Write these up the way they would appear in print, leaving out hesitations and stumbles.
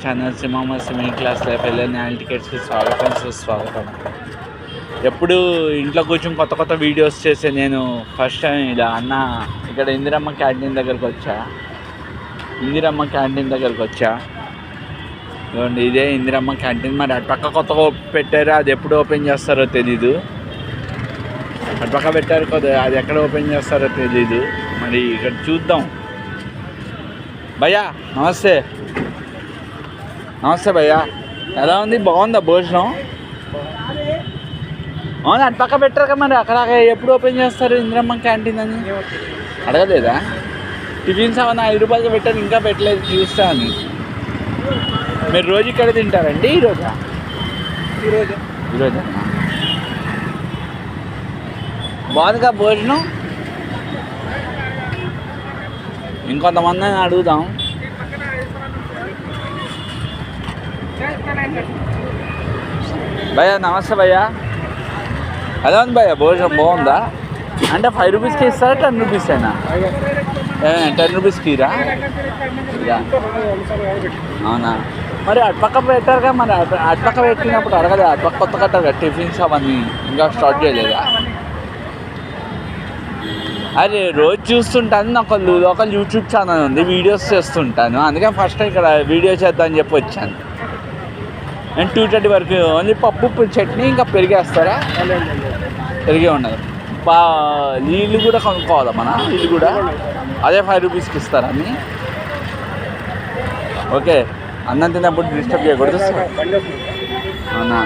Channel సింహమ్మ సిమింగ్ class life LN టికెట్స్కి స్వాగతం సుస్వాగతం. ఎప్పుడు ఇంట్లో కూర్చొని కొత్త కొత్త వీడియోస్ చేసే నేను ఫస్ట్ టైం ఇలా అన్న ఇక్కడ ఇందిరమ్మ క్యాంటీన్ దగ్గరకు వచ్చా. ఇదిగోండి, ఇదే ఇందిరమ్మ క్యాంటీన్. మరి అటుపక్క కొత్తగా పెట్టారు, అది ఎప్పుడు ఓపెన్ చేస్తారో తెలీదు. అటుపక్క పెట్టారు కదా, అది ఎక్కడ ఓపెన్ చేస్తారో తెలీదు. మరి ఇక్కడ చూద్దాం. భయ్యా నమస్తే. భయ్యా, ఎలా ఉంది? బాగుందా భోజనం? అవును, అటు పక్క పెట్టారు కదా, మరి అక్కడ ఎప్పుడు ఓపెన్ చేస్తారు ఇందిరమ్మ క్యాంటీన్ అని అడగలేదా? టిఫిన్స్ ఏమన్నా 5 రూపాయలకి పెట్టారు, ఇంకా పెట్టలేదు చూస్తా అని. మీరు రోజు ఇక్కడ తింటారండి? ఈరోజా? బాగుందిగా భోజనం? ఇంకొంతమందిని అడుగుదాం. భయ్యా నమస్తే. భయ్యా ఎలా ఉంది భయ్యా? భోజనం బాగుందా? అంటే 5 రూపీస్కి ఇస్తారా 10 రూపీస్ అయినా? 10 రూపీస్కి రా. అవునా? మరి అటుపక్క పెట్టారుగా, మరి అటుపక్క పెట్టినప్పుడు అడగదా? అటుపక్క కొత్త కట్టారు కదా టిఫిన్స్ అవన్నీ, ఇంకా స్టార్ట్ చేయలేదా? అరే రోజు చూస్తుంటాను, నాకు లోకల్ యూట్యూబ్ ఛానల్ ఉంది, వీడియోస్ చేస్తుంటాను. అందుకే ఫస్ట్ ఇక్కడ వీడియో చేద్దామని చెప్పి వచ్చాను. నేను 2:30 వరకు ఓన్లీ పప్పు చట్నీ ఇంకా పెరిగేస్తారా? పెరిగే ఉండదు. నీళ్ళు కూడా కొనుక్కోవాలా? మన నీళ్ళు కూడా అదే 5 రూపీస్కి ఇస్తారా అన్నీ? ఓకే, అన్నం తిన్నప్పుడు డిస్టర్బ్ చేయకూడదు. అవునా?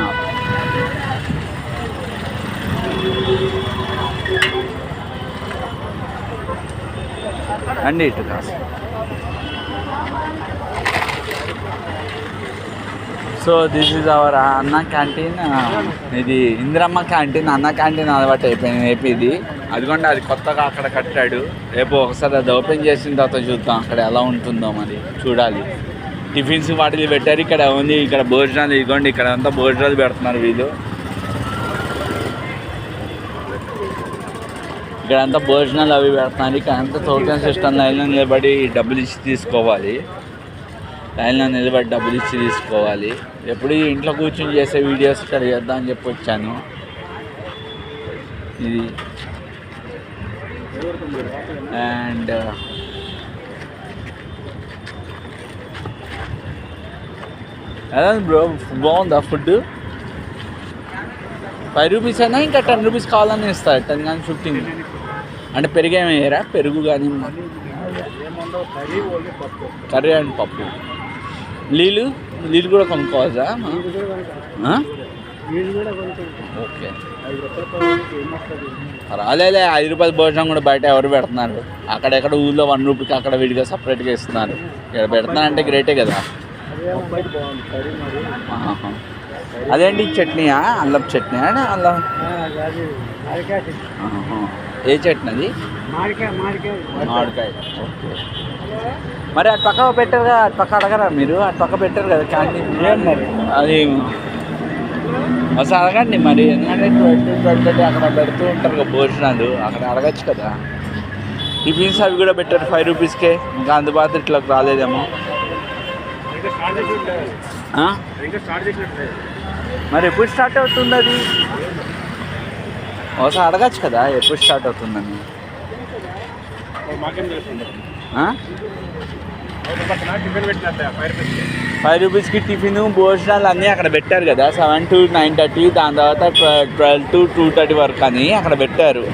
అండి ఇటు కాదు. సో దిస్ ఈజ్ అవర్ అన్న క్యాంటీన్. ఇది ఇందిరమ్మ క్యాంటీన్. అన్న క్యాంటీన్ అలవాటు అయిపోయింది ఏపీది. అదిగోండి, అది కొత్తగా అక్కడ కట్టాడు. రేపు ఒకసారి అది ఓపెన్ చేసిన తర్వాత చూద్దాం అక్కడ ఎలా ఉంటుందో, మరి చూడాలి. టిఫిన్స్ వాటిని పెట్టారు. ఇక్కడ ఉంది, ఇక్కడ భోజనాలు. ఇదిగోండి, ఇక్కడ అంతా భోజనాలు పెడుతున్నారు వీళ్ళు. ఇక్కడ అంతా భోజనాలు అవి పెడుతున్నారు. ఇక్కడ అంతా టోకెన్ సిస్టమ్. లైన్లో నిలబడి డబ్బులు ఇచ్చి తీసుకోవాలి. ఎప్పుడు ఇంట్లో కూర్చొని చేసే వీడియోస్ ఇక్కడ చేద్దామని చెప్పి వచ్చాను. ఇది అండ్ ఎలా బ్రో? బాగుందా ఫుడ్? 5 రూపీస్ అయినా ఇంకా 10 రూపీస్ కావాలని ఇస్తారు. 10 కానీ 15 అంటే పెరుగు ఏమయ్యారా? పెరుగు కానీ కర్రీ అండ్ పప్పు. నీళ్ళు కూడా కొనుక్కోవచ్చా? ఓకే, రాలేలే. 5 రూపాయల భోజనం కూడా బయట ఎవరు పెడుతున్నారు? అక్కడెక్కడ ఊళ్ళో 1 రూపీకి అక్కడ విడిగా సపరేట్గా ఇస్తున్నారు. ఇక్కడ పెడుతున్నారంటే గ్రేటే కదా. అదేంటి చట్నీయా? అల్లం చట్నీ? అల్లం ఏ చట్నీ అది? మామిడికాయ. ఓకే, మరి అటు పక్క పెట్టారు కదా, అటు పక్క అడగరా మీరు? అటు పక్క పెట్టారు కదా క్యాంటీన్, మరి అది అసలు అడగండి మరి. ఎందుకంటే 20 అక్కడ పెడుతూ ఉంటారు కదా భోజనాలు, అక్కడ అడగచ్చు కదా. టిఫిన్స్ అవి కూడా పెట్టారు 5 రూపీస్కే. ఇంకా అందుబాటులో ఇట్లా రాలేదేమో. మరి ఎప్పుడు స్టార్ట్ అవుతుంది అది? ఒకసారి అడగచ్చు కదా ఎప్పుడు స్టార్ట్ అవుతుందని. 5 రూపీస్కి టిఫిన్ భోజనాలు అన్నీ అక్కడ పెట్టారు కదా. 7 to 9:30, దాని తర్వాత 12 to 2:30 వరకు అని అక్కడ పెట్టారు.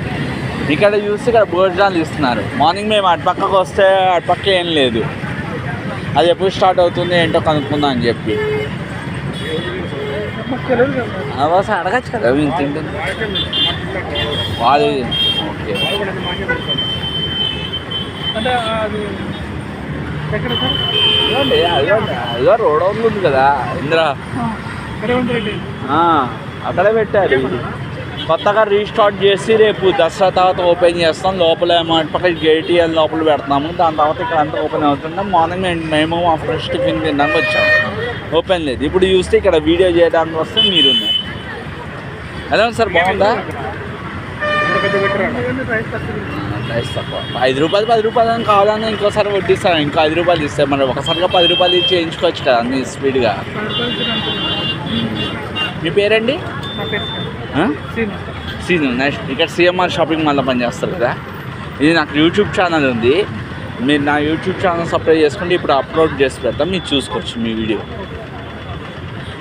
ఇక్కడ చూస్తే ఇక్కడ భోజనాలు ఇస్తున్నారు. మార్నింగ్ మేము అటుపక్కకు వస్తే అటుపక్క ఏం లేదు. అది ఎప్పుడు స్టార్ట్ అవుతుంది ఏంటో కనుక్కుందాం అని చెప్పి. అవసరం అడగచ్చు కదా మీరు తింటుంది వాళ్ళు. ఓకే, అదిగో రోడ్ ఉంది కదా ఇంద్ర, అక్కడే పెట్టారు. కొత్తగా రీస్టార్ట్ చేసి రేపు దసరా తర్వాత ఓపెన్ చేస్తాం. లోపల పక్క గేటీఎల్ లోపల పెడుతున్నాము. దాని తర్వాత ఇక్కడ అంతా ఓపెన్ అవుతుంటాం. మార్నింగ్ మేము మా ఫ్రెష్ టిఫిన్ తినడానికి వచ్చాము. ఓపెన్ లేదు. ఇప్పుడు చూస్తే ఇక్కడ వీడియో చేయడానికి వస్తే మీరున్నారు. ఎలా ఉంది సార్? బాగుందా? ప్రైస్ తక్కువ 5 రూపాయలు 10 రూపాయలు అని కావాలని ఇంకోసారి వడ్డిస్తాను, ఇంకో 5 రూపాయలు ఇస్తే మరి ఒకసారిగా 10 రూపాయలు ఇచ్చి చేయించుకోవచ్చు కదా అన్ని స్పీడ్గా. మీ పేరండి? సీను. నెక్స్ట్ ఇక్కడ సిఎంఆర్ షాపింగ్ మాల్లో పనిచేస్తారు కదా. ఇది నాకు యూట్యూబ్ ఛానల్ ఉంది, మీరు నా యూట్యూబ్ ఛానల్ సబ్స్క్రైబ్ చేసుకుంటే ఇప్పుడు అప్లోడ్ చేసి పెడతాం, మీరు చూసుకోవచ్చు మీ వీడియో.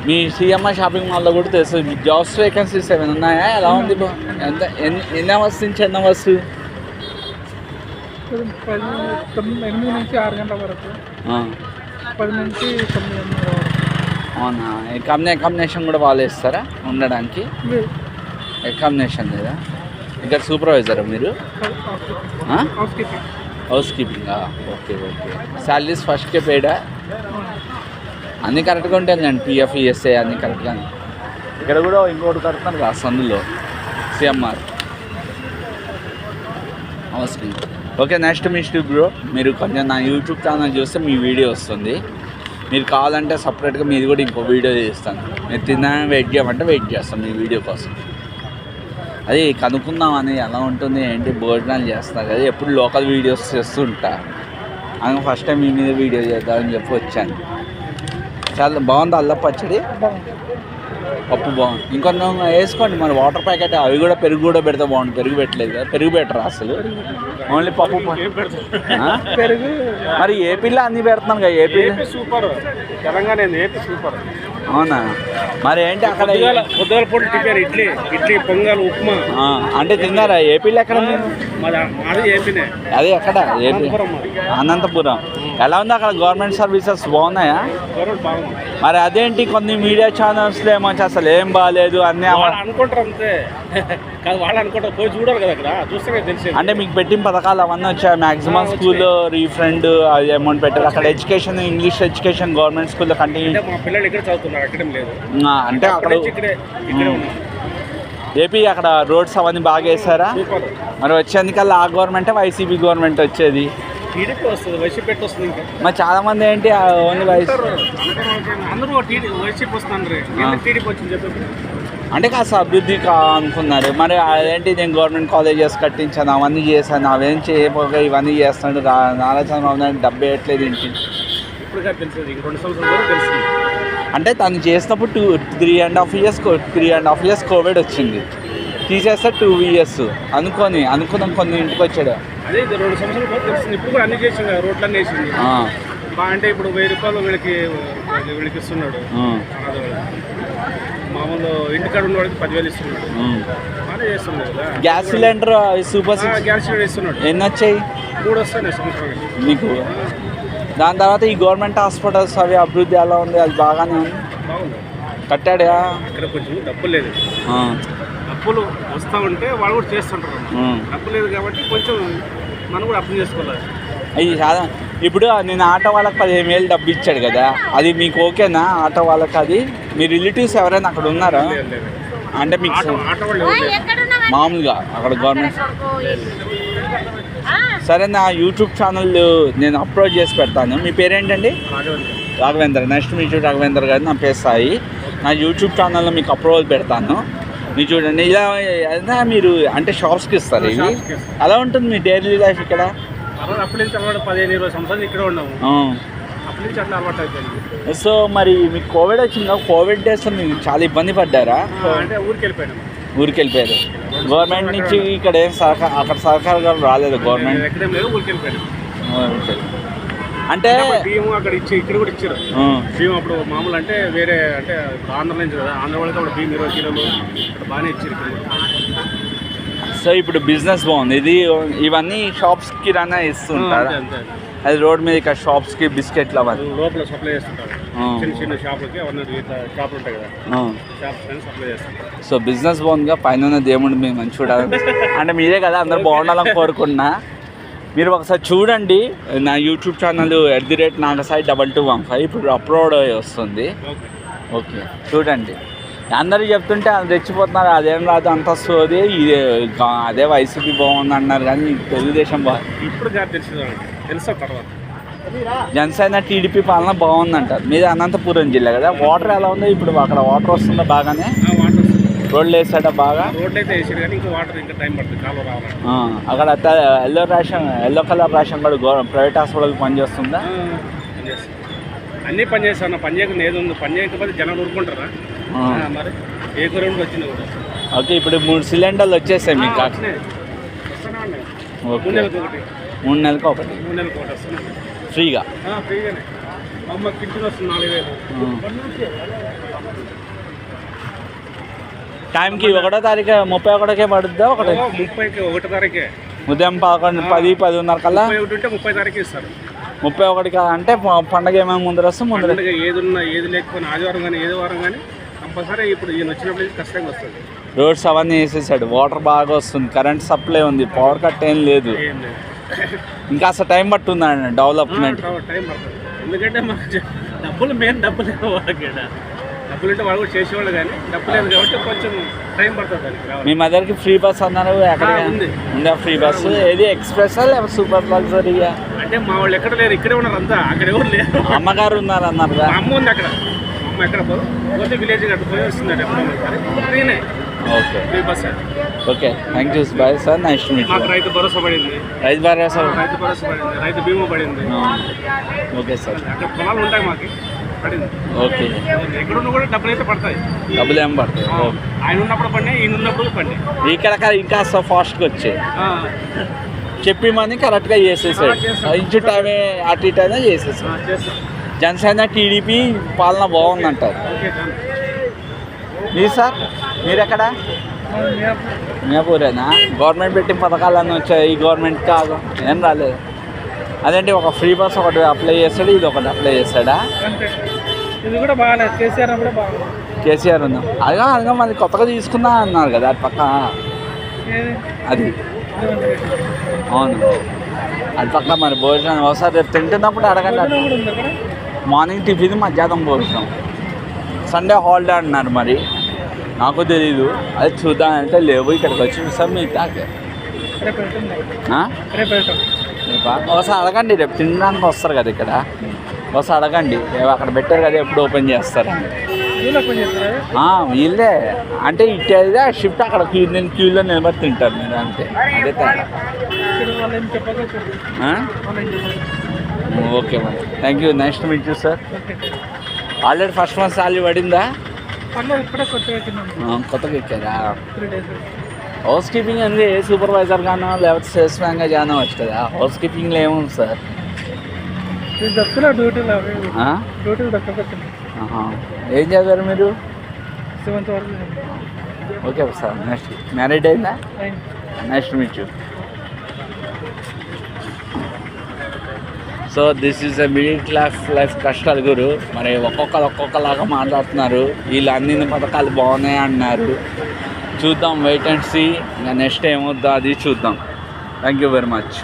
మీ సిఎంఆర్ షాపింగ్ మాల్లో కూడా తెలుసు జాబ్స్ వేకెన్సీస్ ఏమైనా ఉన్నాయా? ఎలా ఉంది? ఎంత ఎన్ని అవర్స్ నుంచి ఎన్ని అవర్స్? 8 నుంచి 6 గంటల వరకు, 10 నుంచి 9 గంటల వరకు. అవునా? కాంబినేషన్ కూడా వాళ్ళు ఇస్తారా ఉండడానికి? కాంబినేషన్ లేదా? ఇక్కడ సూపర్వైజరా మీరు? హౌస్ కీపింగా? Okay okay. శాలరీస్ ఫస్ట్కే పెయిడా? అన్నీ కరెక్ట్గా ఉంటాయండి, పిఎఫ్ ఈఎస్ఐ అన్నీ కరెక్ట్గా. ఇక్కడ కూడా ఇంకోటి కడుతున్నారు కదా సందులో CMR house keeping. Okay, next mister bro, మీరు కొంచెం నా యూట్యూబ్ ఛానల్ చూస్తే మీ వీడియో వస్తుంది, మీరు కావాలంటే సపరేట్గా మీది కూడా ఇంకో వీడియో చేస్తాను. మీరు తిన్నాను వెయిట్ చేయమంటే వెయిట్ చేస్తాను మీ వీడియో కోసం. అది కనుక్కుందామని ఎలా ఉంటుంది ఏంటి, భోజనాలు చేస్తున్నారు కదా, ఎప్పుడు లోకల్ వీడియోస్ చేస్తూ ఉంటా, అందుకే ఫస్ట్ టైం మీ మీద వీడియో చేద్దామని చెప్పి వచ్చాను. చాలా బాగుంది అల్లం పచ్చడి, పప్పు బాగుంది. ఇంకొంచెం వేసుకోండి మరి వాటర్ ప్యాకెట్, అవి కూడా పెరుగు కూడా పెడితే బాగుంది. పెరుగు పెట్టలేదు కదా, పెరుగు పెట్టరా అసలు, ఓన్లీ పప్పు. పెరుగు మరి ఏపీలో అన్నీ పెడుతున్నాను కదా, AP super, Telangana AP super. అవునా? మరి ఏంటి అక్కడ పొద్దుగల పూట టిఫిన్ ఇడ్లీ పొంగల్ ఉప్మా అంటే తిన్నారా? ఏపీలో ఎక్కడ? ఏపీనే. అది ఎక్కడ? ఏపీ అనంతపురం. ఎలా ఉంది అక్కడ గవర్నమెంట్ సర్వీసెస్ బాగున్నాయా? మరి అదేంటి కొన్ని మీడియా ఛానల్స్లో ఏమో అసలు ఏం బాగాలేదు అన్నీ అనుకుంటారు, అంతే కాదు వాళ్ళు అనుకుంటారు, పోయి చూడాలి కదా అక్కడ చూస్తే తెలిసి. అంటే మీకు పెట్టిన పథకాలు అవన్నీ వచ్చాయి? మ్యాక్సిమం స్కూల్లో రీఫండ్ అది అమౌంట్ పెట్టారు. అక్కడ ఎడ్యుకేషన్, ఇంగ్లీష్ ఎడ్యుకేషన్ గవర్నమెంట్ స్కూల్లో కంటిన్యూ. మా పిల్లలు ఇక్కడ చదువుతున్నారు, అక్కడ లేదు. అంటే అక్కడ ఏపీ అక్కడ రోడ్స్ అవన్నీ బాగా వేసారా? మరి వచ్చేందుకల్లా ఆ గవర్నమెంటే వైసీపీ గవర్నమెంట్ వచ్చేది? టీడీపీ వస్తుంది, వైసీపీ వస్తుంది. ఇంకా మరి చాలా మంది ఏంటి ఓన్లీ అందరూ వైసీపీ వస్తున్నారు, టీడీపీ వచ్చింది చెప్పి అంటే కాస్త అభివృద్ధి అనుకున్నారు. మరి అదేంటి నేను గవర్నమెంట్ కాలేజెస్ కట్టించాను, అవన్నీ చేశాను, అవేం చేయకపోగా ఇవన్నీ చేస్తున్నాడు నారా చంద్రబాబు నాయుడు, డబ్బు వేయట్లేదు ఇంటి. ఇప్పుడు తెలిసింది, ఇంక 2 సంవత్సరాలు తెలిసింది. అంటే తను చేసినప్పుడు 3.5 years కోవిడ్ వచ్చింది, తీసేస్తే 2 years అనుకున్నాం కొన్ని ఇంటికి వచ్చాడు. అదే 2 సంవత్సరాలు తెలిసింది. ఇప్పుడు కూడా అన్ని చేసింది, రోడ్లన్నీ వేసింది. అంటే ఇప్పుడు 1000 రూపాయలు వీళ్ళకి ఇస్తున్నాడు, మామూలు ఇంటికాడ ఉన్న వాడికి 10,000 ఇస్తున్నాడు, బాగానే చేస్తున్నాడు కదా. Gas cylinder super gas cylinder ఇస్తున్నాడు. ఎన్ని వచ్చాయి? 3 వస్తాయి సంవత్సరానికి మీకు. దాని తర్వాత ఈ గవర్నమెంట్ హాస్పిటల్స్ అవి అభివృద్ధి ఎలా ఉంది? అది బాగానే ఉంది, బాగుంది. కట్టాడా? ఇక్కడ కొంచెం డబ్బు లేదు, డబ్బులు వస్తూ ఉంటే వాళ్ళు కూడా చేస్తుంటారు. డబ్బు లేదు కాబట్టి కొంచెం మనం కూడా అర్థం చేసుకోవాలి. అయ్యి చాలా. ఇప్పుడు నేను ఆటో వాళ్ళకి 15,000 డబ్బు ఇచ్చాడు కదా, అది మీకు ఓకేనా? ఆటో వాళ్ళకి అది మీ రిలేటివ్స్ ఎవరైనా అక్కడ ఉన్నారా? అంటే మీకు మామూలుగా అక్కడ గవర్నమెంట్. సరే, నా యూట్యూబ్ ఛానల్ నేను అప్లోడ్ చేసి పెడతాను. మీ పేరేంటండి? రాఘవేంద్ర. నెక్స్ట్ మీ రాఘవేంద్ర గారు, నా పేరు సాయి. నా యూట్యూబ్ ఛానల్లో మీకు అప్లోడ్ పెడతాను, మీరు చూడండి. ఇలా అయినా మీరు అంటే షాప్స్కి ఇస్తారు ఇవి? అలా ఉంటుంది మీ డైలీ లైఫ్ ఇక్కడ? అప్పటి నుంచి అలవాటు 15-20 సంవత్సరాలు ఇక్కడ ఉన్నాము, అప్పటి నుంచి అట్లా అలవాటు అయిపోయింది. సో మరి మీకు కోవిడ్ వచ్చిందా? కోవిడ్ డేస్ మీరు చాలా ఇబ్బంది పడ్డారా? అంటే ఊరికి వెళ్ళిపోయారు. గవర్నమెంట్ నుంచి ఇక్కడ ఏం అక్కడ సహకారం రాలేదు గవర్నమెంట్? ఎక్కడేం లేదు, ఊరికి వెళ్ళిపోయారు. అంటే బియ్యం అక్కడ ఇక్కడ కూడా ఇచ్చారు బియ్యం. అప్పుడు మామూలు అంటే వేరే అంటే ఆంధ్ర నుంచి కదా, ఆంధ్ర వాళ్ళకి అప్పుడు బియ్యం 20 కిలోలు అక్కడ బాగానే ఇచ్చారు. సో ఇప్పుడు బిజినెస్ బాగుంది. ఇవన్నీ షాప్స్ కిరాణా ఇస్తుంటారు, అది రోడ్ మీద ఇక్కడ షాప్స్కి బిస్కెట్లు అవన్నీ లోపల సప్లై చేస్తుంటారు. చిన్న షాపులకి అవన్నీ షాపులు ఉంటాయి కదా, షాప్స్ సప్లై చేస్తుంటారు. సో బిజినెస్ బాగుందిగా, పైన దేవుడు మేము మంచి చూడాలి అంటే మీరే కదా అందరూ బాగుండాలని కోరుకున్నా. మీరు ఒకసారి చూడండి నా యూట్యూబ్ ఛానల్ @nagasai2215 ఇప్పుడు అప్లోడ్ వస్తుంది. ఓకే, చూడండి. అందరూ చెప్తుంటే అది తెచ్చిపోతున్నారు, అదేం రాదు అంత వస్తుంది, ఇదే అదే వైసీపీ బాగుంది అన్నారు, కానీ తెలుగుదేశం ఇప్పుడు తెలుసా తర్వాత జనసేన టీడీపీ పాలన బాగుందంటారు. మీది అనంతపురం జిల్లా కదా, వాటర్ ఎలా ఉందో ఇప్పుడు? అక్కడ వాటర్ వస్తుందా బాగానే? రోడ్లు వేసాడా బాగా? రోడ్లు అయితే వేసాడు కానీ ఇంకా వాటర్ ఇంకా టైం పడుతుంది, కాలువ రావాలి. అక్కడ ఎల్లో కలర్ రేషన్ కూడా ప్రైవేట్ హాస్పిటల్ పనిచేస్తుందా? పనిచేస్తాను, అన్నీ పని చేస్తాను. పని చేయకుండా ఏది ఉంది? పని చేయకపోతే జనాలు ఊరుకుంటారా? మరి ఏ కూరకి వచ్చింది కూడా. ఓకే, ఇప్పుడు 3 సిలిండర్లు వచ్చేసాయి మీకు? వస్తూనే ఉన్నాయి. 3 నెలలకు ఒకటి. 3 నెలలకు ఒకటి వస్తున్నాయి ఫ్రీగా? ఫ్రీగానే. మా అమ్మకి పింఛన్ వస్తుంది 4,000. టైంకి 1వ తారీఖు 31కే పడుద్దా? 30కి 1 తారీఖే ఉదయం 11, 10, 10:30 కల్లా. 31 ఉంటే 30 తారీఖు ఇస్తారు. 31 అంటే పండగ ఏమైనా ముందర వస్తే ముందర ఏది ఉన్నా ఏది లేకపోయినా ఆదివారం కానీ ఏది వారం కానీ కంపల్సరీ ఇప్పుడు ఈయన వచ్చినప్పుడు ఖచ్చితంగా వస్తుంది. రోడ్స్ అవన్నీ వేసేసాడు, వాటర్ బాగా వస్తుంది, కరెంట్ సప్లై ఉంది, పవర్ కట్ ఏం లేదు. ఇంకా అసలు టైం పట్టుందండి డెవలప్మెంట్. టైం పడుతుంది, ఎందుకంటే మాకు డబ్బులు మెయిన్. డబ్బులు డబ్బులు ఉంటే వాళ్ళు కూడా చేసేవాళ్ళు కానీ డబ్బు లేదు కాబట్టి కొంచెం టైం పడుతుంది. మీ మదర్కి ఫ్రీ బస్ అన్నారు, ఎక్కడ ఉందా ఫ్రీ బస్సు? ఏది ఎక్స్ప్రెస్ లేకపోతే సూపర్ లగ్జరీగా? అంటే మా వాళ్ళు ఎక్కడ లేరు, ఇక్కడే ఉన్నారు అంతా. అక్కడ ఎవరు లేరు. అమ్మగారు ఉన్నారు అన్నారు కదా? అమ్మ ఉంది అక్కడ. అమ్మ ఎక్కడ పోతే విలేజ్ అక్కడ పోయి వస్తుంది. ఫ్రీనే. Okay, free bus. Okay, thank you bye sir, nice to meet. మాకు రైతు భరోసా పడింది. రైతు భరోసా పడింది, రైతు బీమా పడింది. Okay sir. అక్కడ పొలాలు ఉంటాయి మాకు, పడింది. ఓకే, ఎక్కడున్నా కూడా డబ్బులు అయితే పడతాయి. డబ్బులు ఏం పడతాయి? ఆయన ఉన్నప్పుడు పడినాయి, ఈయన ఉన్నప్పుడు పడినాయి. ఇక్కడ ఇంకా ఫాస్ట్గా వచ్చాయి. చెప్పి మనీ కరెక్ట్గా చేసేసాడు. ఇంచు టైమే అటు ఇటు అయినా చేసేసాడు. జనసేన టీడీపీ పాలన బాగుందంటారు. మీరు సార్, మీరెక్కడ? మియాపూరేనా? గవర్నమెంట్ పెట్టిన పథకాలన్నీ వచ్చాయి, ఈ గవర్నమెంట్ కాదు ఏం రాలేదు. అదేంటి, ఒక ఫ్రీ బస్ ఒకటి అప్లై చేస్తాడు, ఇది ఒకటి అప్లై చేస్తాడా? ఇది కూడా బాగాలేదు. కేసీఆర్ కూడా బాగా. కేసీఆర్ ఉందా? అదిగా మరి కొత్తగా తీసుకుందా అన్నారు కదా అటు పక్క. అది అవును, అటు పక్క మరి భోజనం ఒకసారి రేపు తింటున్నప్పుడు అడగండి. మార్నింగ్ టిఫిన్, మధ్యాహ్నం భోజనం. సండే హాలిడే అన్నారు, మరి నాకు తెలీదు. అది చూద్దాం అంటే లేవు, ఇక్కడికి వచ్చి చూస్తాం. మీ తాకే ఒకసారి అడగండి, రేపు తినడానికి వస్తారు కదా ఇక్కడ, ఒకసారి అడగండి. అక్కడ పెట్టారు కదా, ఎప్పుడు ఓపెన్ చేస్తారు? వీళ్ళే అంటే ఇట్టే షిఫ్ట్ అక్కడ క్యూలో నిలబడి తింటారు మీరు, అంతే. అదే తేడా. ఓకే మరి, thank you, nice to meet you sir. Already first month salary పడిందా? కొత్తగా ఎక్కారా? హౌస్ కీపింగ్ అంటే ఏ సూపర్వైజర్ గానో లేకపోతే సేల్స్ మ్యాన్గా జాయిన్ అవ్వచ్చు కదా. హౌస్ కీపింగ్లో ఏముంది సార్? ఏం చదివారు మీరు? ఓకే సార్, నెక్స్ట్ మ్యారీడ్ అయిందా? Next meet you. So this is a middle class life కష్టాలు గురు. మరి ఒక్కొక్కలాగా మాట్లాడుతున్నారు. వీళ్ళు అన్ని పథకాలు బాగున్నాయి అన్నారు. చూద్దాం, వెయిట్ అండ్ సీ. ఇంకా నెక్స్ట్ ఏమవుద్దో అది చూద్దాం. Thank you very much.